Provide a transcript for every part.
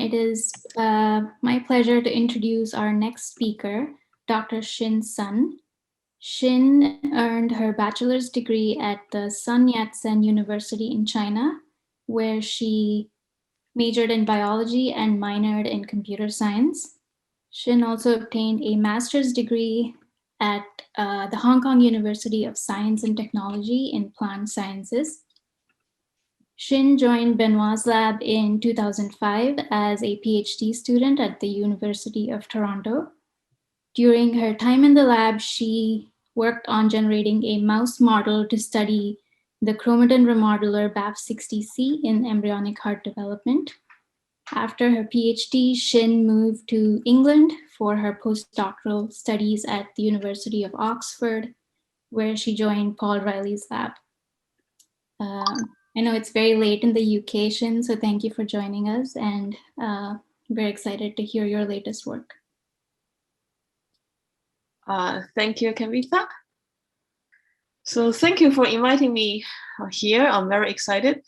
It is my pleasure to introduce our next speaker, Dr. Xin Sun. Xin earned her bachelor's degree at the Sun Yat-Sen University in China, where she majored in biology and minored in computer science. Xin also obtained a master's degree at the Hong Kong University of Science and Technology in Plant Sciences. Xin joined Benoit's lab in 2005 as a PhD student at the University of Toronto. During her time in the lab, she worked on generating a mouse model to study the chromatin remodeler BAF60C in embryonic heart development. After her PhD, Xin moved to England for her postdoctoral studies at the University of Oxford, where she joined Paul Riley's lab. I know it's very late in the UK, Xin, so thank you for joining us, and very excited to hear your latest work. Thank you, Kavita. So thank you for inviting me here. I'm very excited.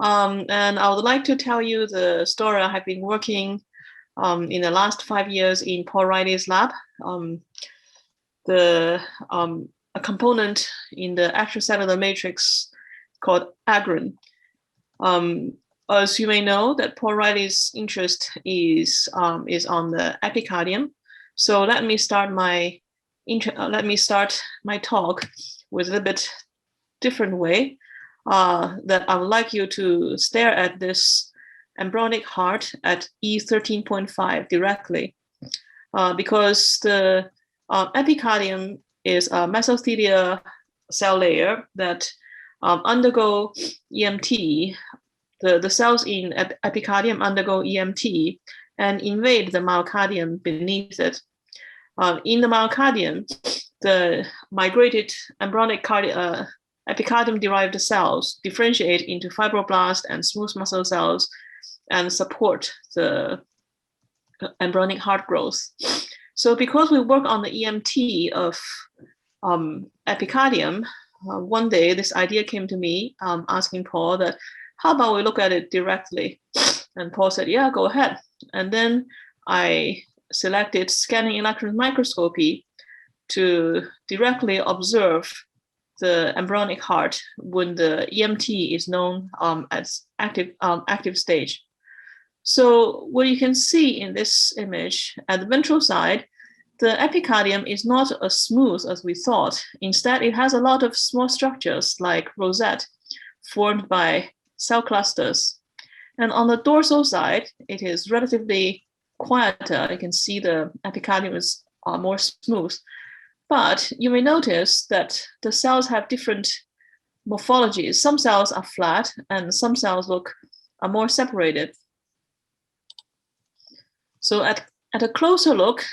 And I would like to tell you the story. I have been working in the last 5 years in Paul Riley's lab. A component in the extracellular matrix called Agrin. As you may know, that Paul Riley's interest is on the epicardium. So let me start my talk with a little bit different way. That I would like you to stare at this embryonic heart at E13.5 directly, because the epicardium is a mesothelial cell layer that undergo EMT. The cells in epicardium undergo EMT and invade the myocardium beneath it. In the myocardium, the migrated embryonic epicardium-derived cells differentiate into fibroblast and smooth muscle cells and support the embryonic heart growth. So because we work on the EMT of epicardium, one day this idea came to me, asking Paul that, how about we look at it directly? And Paul said, yeah, go ahead. And then I selected scanning electron microscopy to directly observe the embryonic heart when the EMT is known as active stage. So what you can see in this image, at the ventral side, the epicardium is not as smooth as we thought. Instead, it has a lot of small structures like rosette formed by cell clusters. And on the dorsal side, it is relatively quieter. You can see the epicardium is more smooth. But you may notice that the cells have different morphologies. Some cells are flat and some cells are more separated. So at a closer look,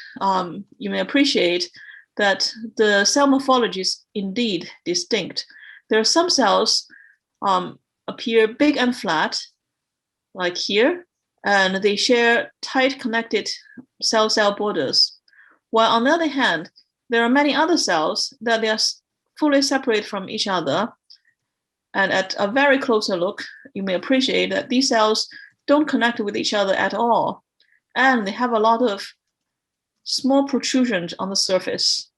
you may appreciate that the cell morphology is indeed distinct. There are some cells appear big and flat, like here, and they share tight connected cell-cell borders. While on the other hand, there are many other cells that they are fully separate from each other. And at a very closer look, you may appreciate that these cells don't connect with each other at all. And they have a lot of small protrusions on the surface.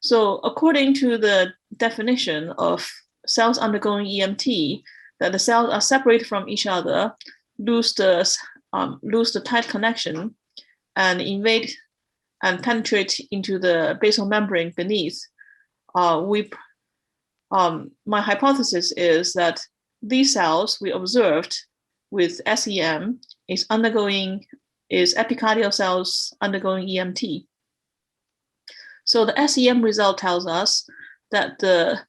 So according to the definition of cells undergoing EMT, that the cells are separated from each other, lose the tight connection, and invade and penetrate into the basal membrane beneath. My hypothesis is that these cells we observed with SEM is epicardial cells undergoing EMT. So the SEM result tells us that the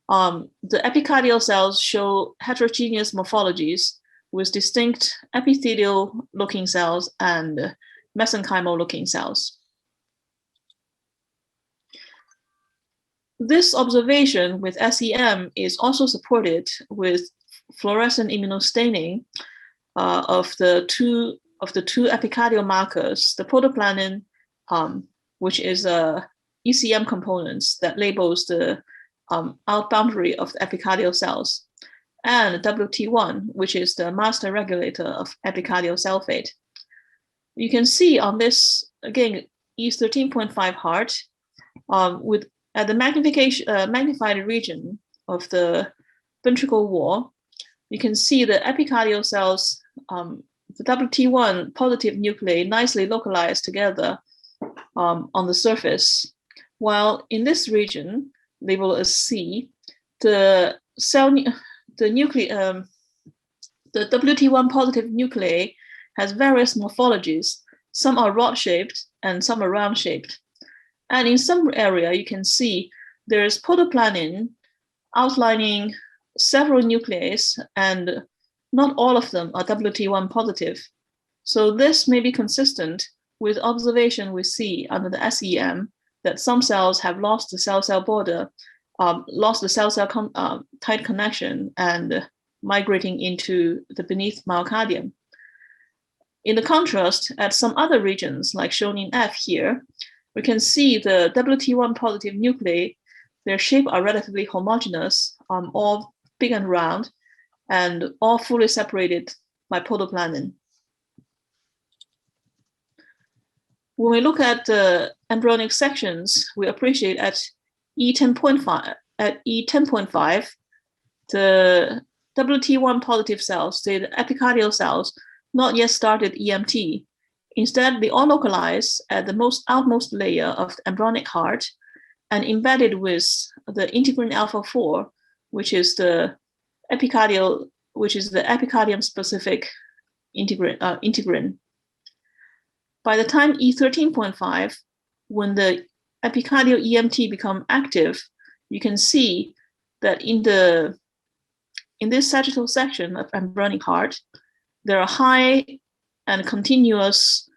epicardial cells show heterogeneous morphologies with distinct epithelial-looking cells and mesenchymal-looking cells. This observation with SEM is also supported with fluorescent immunostaining of the two epicardial markers, the protoplanin, which is a ECM components that labels the out boundary of the epicardial cells, and WT1, which is the master regulator of epicardial cell fate. You can see on this, again, E13.5 heart, with at the magnified region of the ventricle wall, you can see the epicardial cells, the WT1 positive nuclei nicely localized together on the surface. While in this region, labeled as C, the WT1 positive nuclei has various morphologies. Some are rod-shaped and some are round-shaped. And in some area, you can see there's protoplanin outlining several nuclei, and not all of them are WT1 positive. So this may be consistent with observation we see under the SEM that some cells have lost the cell-cell border, lost the cell-cell tight connection, and migrating into the beneath myocardium. In the contrast, at some other regions, like shown in F here, we can see the WT1 positive nuclei, their shape are relatively homogeneous, all big and round, and all fully separated by protoplanin. When we look at the embryonic sections, we appreciate at E10.5, the WT1 positive cells, the epicardial cells, not yet started EMT. Instead, they all localize at the outmost layer of the embryonic heart and embedded with the integrin alpha 4, which is the epicardium specific integrin. By the time E13.5, when the epicardial EMT become active, you can see that in this sagittal section of embryonic heart, there are high and continuous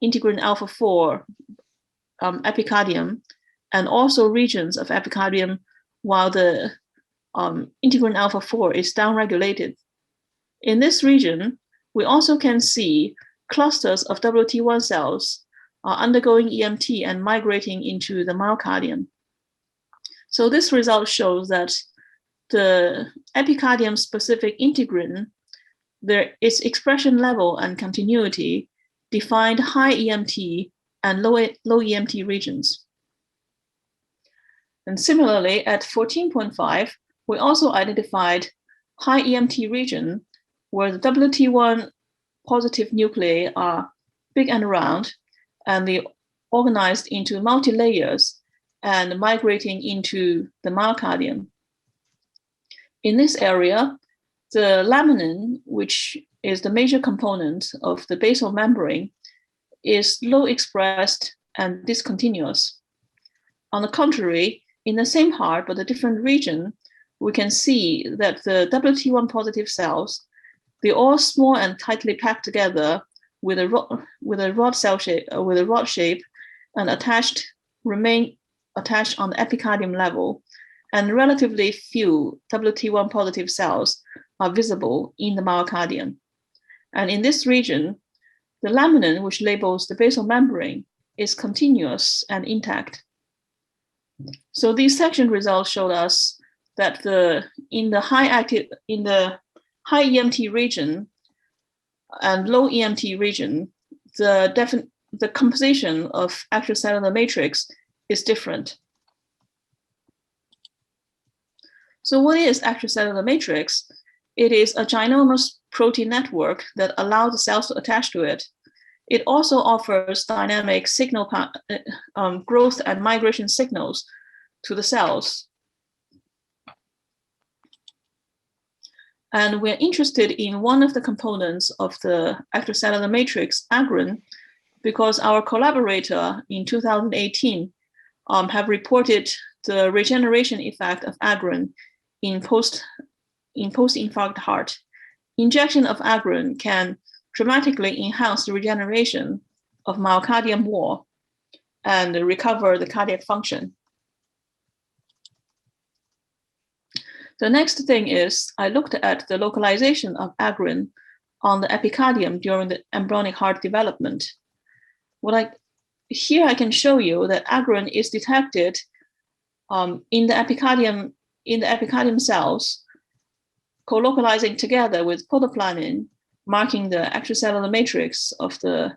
integrin alpha 4 epicardium, and also regions of epicardium, while the integrin alpha 4 is downregulated. In this region, we also can see clusters of WT1 cells are undergoing EMT and migrating into the myocardium. So this result shows that the epicardium specific integrin, its expression level and continuity defined high EMT and low EMT regions. And similarly, at 14.5, we also identified high EMT region where the WT1 positive nuclei are big and round, and they organized into multi-layers and migrating into the myocardium. In this area, the laminin, which is the major component of the basal membrane, is low expressed and discontinuous. On the contrary, in the same heart but a different region, we can see that the WT1 positive cells, they're all small and tightly packed together with a rod shape and remain attached on the epicardium level, and relatively few WT1 positive cells are visible in the myocardium. And in this region, the laminin, which labels the basal membrane, is continuous and intact. So these section results showed us that in the high EMT region and low EMT region, the composition of extracellular matrix is different. So what is extracellular matrix? It is a ginormous protein network that allows the cells to attach to it. It also offers dynamic signal growth and migration signals to the cells. And we're interested in one of the components of the extracellular matrix, Agrin, because our collaborator in 2018 have reported the regeneration effect of Agrin in post-infarct heart. Injection of Agrin can dramatically enhance the regeneration of myocardium wall and recover the cardiac function. The next thing is I looked at the localization of Agrin on the epicardium during the embryonic heart development. Here I can show you that Agrin is detected in the epicardium cells, co-localizing together with protoplanin, marking the extracellular matrix of the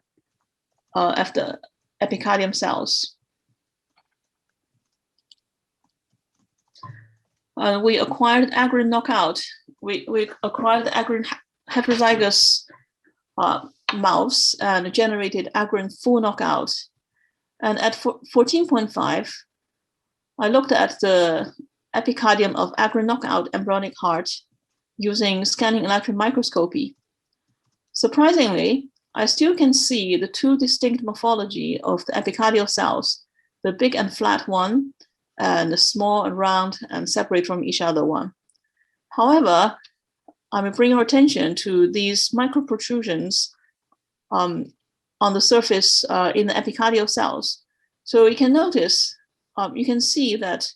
of the epicardium cells. We acquired Agrin knockout. We acquired the Agrin heterozygous mouse and generated Agrin full knockout. And at 14.5, I looked at the epicardium of Agrin knockout embryonic heart using scanning electron microscopy. Surprisingly, I still can see the two distinct morphology of the epicardial cells, the big and flat one, and the small and round and separate from each other one. However, I will bring your attention to these micro protrusions on the surface in the epicardial cells. So you can notice, you can see that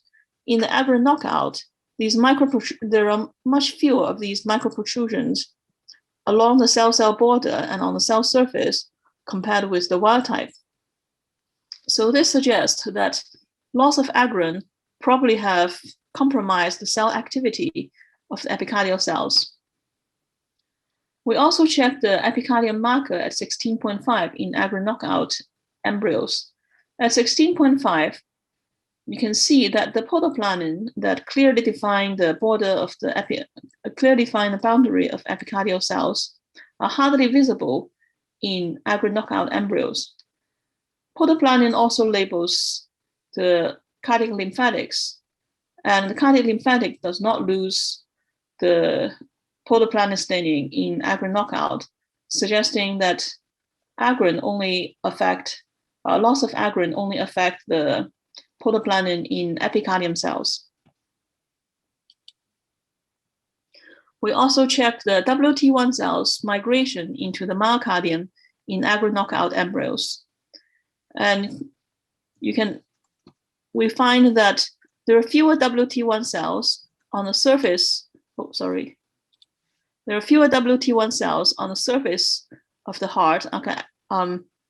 in the Agrin knockout, there are much fewer of these micro protrusions along the cell-cell border and on the cell surface compared with the wild type. So this suggests that loss of Agrin probably have compromised the cell activity of the epicardial cells. We also checked the epicardium marker at 16.5 in Agrin knockout embryos. At 16.5, you can see that the protoplanin that clearly define the border of the clearly define the boundary of epicardial cells are hardly visible in Agrin knockout embryos. Protoplanin also labels the cardiac lymphatics, and the cardiac lymphatic does not lose the protoplanin staining in Agrin knockout, suggesting that Agrin only affect loss of Agrin only affect the protoplanin in epicardium cells. We also checked the WT1 cells migration into the myocardium in Agrin knockout embryos. And we find that there are fewer WT1 cells on the surface, there are fewer WT1 cells on the surface of the heart,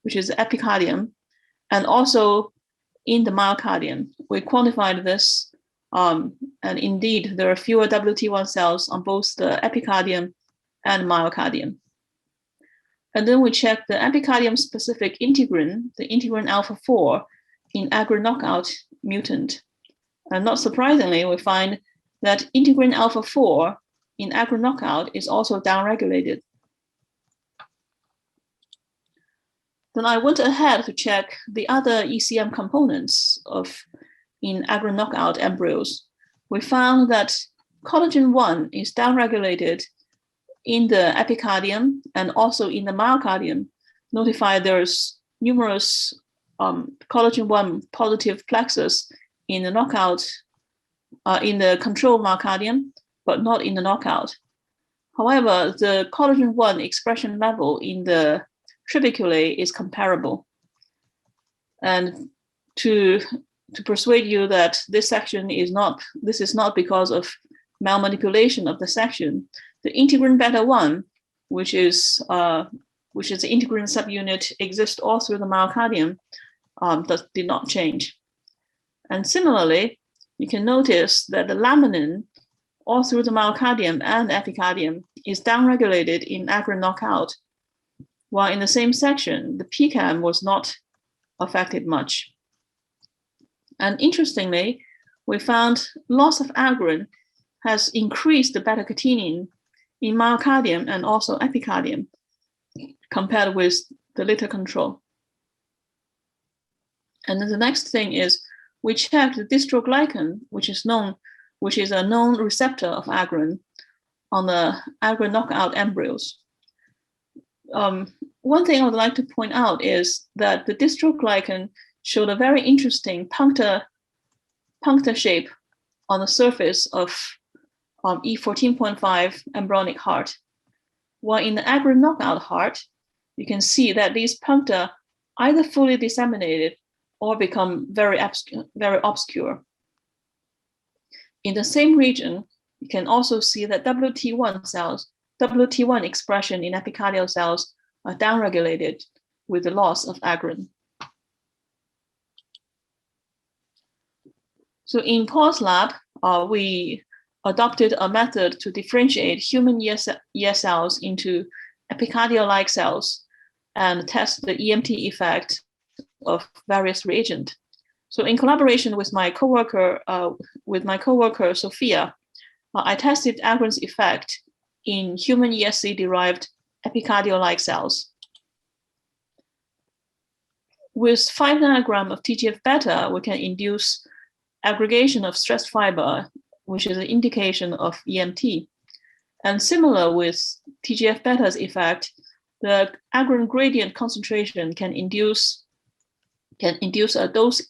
which is the epicardium, and also in the myocardium. We quantified this, and indeed, there are fewer WT1 cells on both the epicardium and myocardium. And then we checked the epicardium-specific integrin, the integrin alpha-4, in Agrin knockout mutant. And not surprisingly, we find that integrin alpha-4 in Agrin knockout is also downregulated. Then I went ahead to check the other ECM components in Agrin knockout embryos. We found that collagen 1 is downregulated in the epicardium and also in the myocardium. Notify there's numerous collagen 1 positive plexus in the knockout, in the control myocardium, but not in the knockout. However, the collagen 1 expression level in the trabeculae is comparable. And to persuade you that this is not because of malmanipulation of the section, the integrin beta 1, which is the integrin subunit, exists all through the myocardium, did not change. And similarly, you can notice that the laminin all through the myocardium and epicardium is downregulated in Agrin knockout, while in the same section, the PCAM was not affected much. And interestingly, we found loss of Agrin has increased the beta-catenin in myocardium and also epicardium compared with the later control. And then the next thing is we checked the dystroglycan, which is a known receptor of Agrin on the Agrin knockout embryos. One thing I would like to point out is that the dystroglycan showed a very interesting puncture shape on the surface of E14.5 embryonic heart. While in the Agrin knockout heart, you can see that these puncta either fully disseminated or become very obscure. In the same region, you can also see that WT1 expression in epicardial cells are downregulated with the loss of Agrin. So in Paul's lab, we adopted a method to differentiate human ES cells into epicardial-like cells. and test the EMT effect of various reagents. So in collaboration with my coworker, Sophia, I tested Agrin's effect in human ESC-derived epicardial-like cells. With 5 nanogram of TGF-beta, we can induce aggregation of stress fiber, which is an indication of EMT. And similar with TGF-beta's effect, the Agrin gradient concentration can induce a dose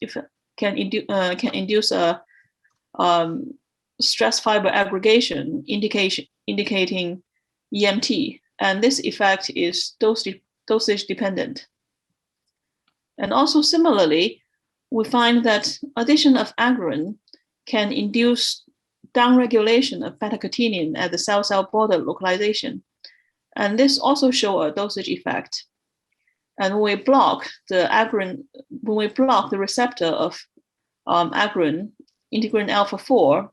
stress fiber aggregation indicating EMT, and this effect is dosage dependent. And also similarly, we find that addition of Agrin can induce downregulation of beta-catenin at the cell-cell border localization, and this also shows a dosage effect. And when we block the receptor of Agrin, integrin alpha-4,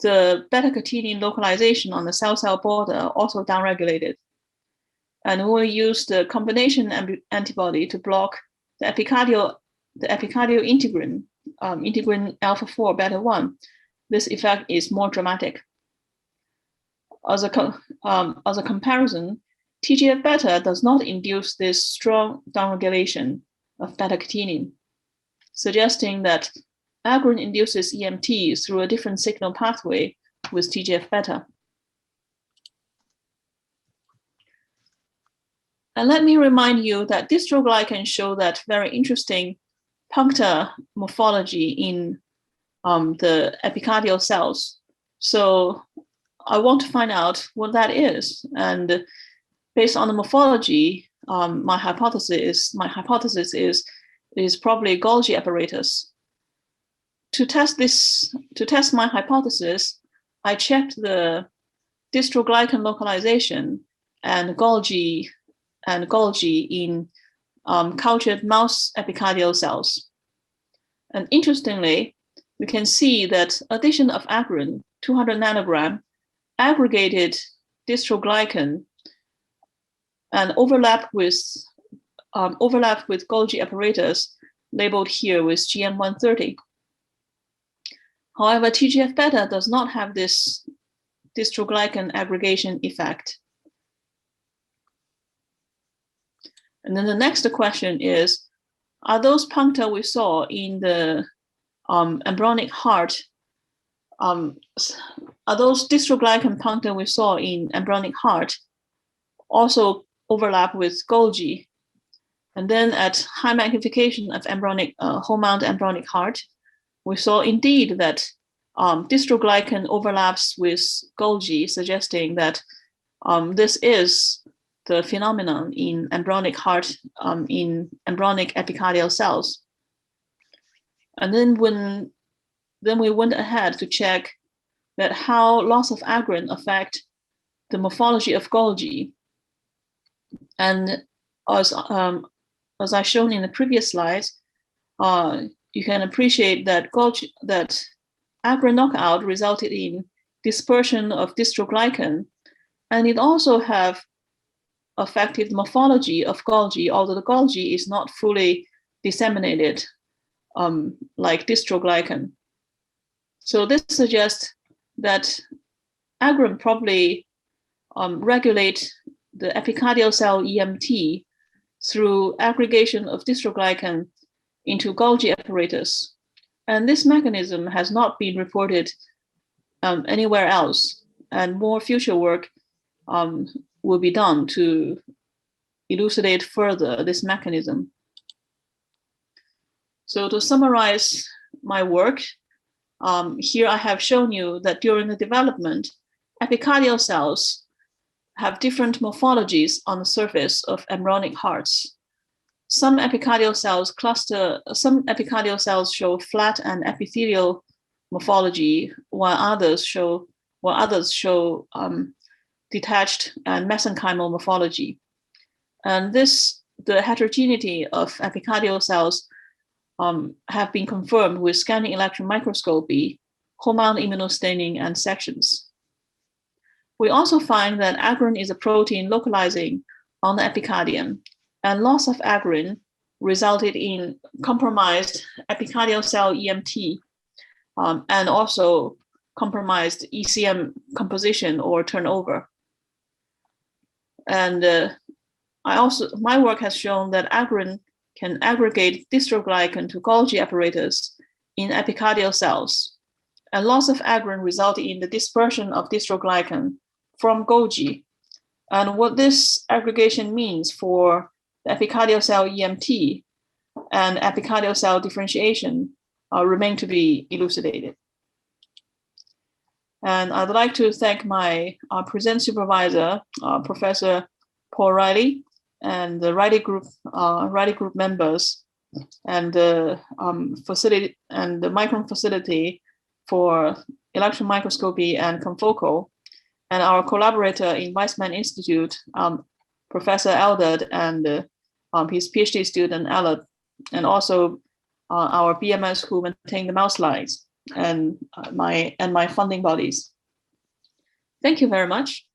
the beta-catenin localization on the cell-cell border also downregulated. And when we use the combination antibody to block the epicardial integrin, integrin alpha-4 beta-1, this effect is more dramatic. As a comparison, TGF-beta does not induce this strong downregulation of beta-catenin, suggesting that Agrin induces EMT through a different signal pathway with TGF-beta. And let me remind you that dystroglycan show that very interesting puncta morphology in the epicardial cells. So I want to find out what that is. And based on the morphology, my hypothesis is probably Golgi apparatus. To test my hypothesis, I checked the dystroglycan localization and Golgi in cultured mouse epicardial cells. And interestingly, we can see that addition of Agrin, 200 nanogram, aggregated dystroglycan and overlap with Golgi apparatus labeled here with GM130. However, TGF-beta does not have this dystroglycan aggregation effect. And then the next question is, are those puncta we saw in the embryonic heart, are those dystroglycan puncta we saw in embryonic heart also overlap with Golgi? And then at high magnification of embryonic whole mount embryonic heart, we saw indeed that dystroglycan overlaps with Golgi, suggesting that this is the phenomenon in embryonic heart, in embryonic epicardial cells. And then we went ahead to check that how loss of Agrin affect the morphology of Golgi. And as I shown in the previous slides, you can appreciate that Agrin knockout resulted in dispersion of dystroglycan, and it also have affected morphology of Golgi, although the Golgi is not fully disseminated like dystroglycan. So this suggests that Agrin probably regulate the epicardial cell EMT through aggregation of dystroglycan into Golgi apparatus. And this mechanism has not been reported anywhere else, and more future work will be done to elucidate further this mechanism. So to summarize my work, here I have shown you that during the development, epicardial cells have different morphologies on the surface of embryonic hearts. Some epicardial cells show flat and epithelial morphology, while others show detached and mesenchymal morphology. And the heterogeneity of epicardial cells have been confirmed with scanning electron microscopy, whole mount immunostaining, and sections. We also find that Agrin is a protein localizing on the epicardium, and loss of Agrin resulted in compromised epicardial cell EMT and also compromised ECM composition or turnover. And my work has shown that Agrin can aggregate dystroglycan to Golgi apparatus in epicardial cells. And loss of Agrin resulted in the dispersion of dystroglycan from Golgi. And what this aggregation means for the epicardial cell EMT and epicardial cell differentiation remain to be elucidated. And I'd like to thank my present supervisor, Professor Paul Riley, and the Riley Group members, and the facility and the micron facility for electron microscopy and confocal, and our collaborator in Weizmann Institute, Professor Eldad, and his PhD student Alad, and also our BMS who maintain the mouse slides, and my funding bodies. Thank you very much.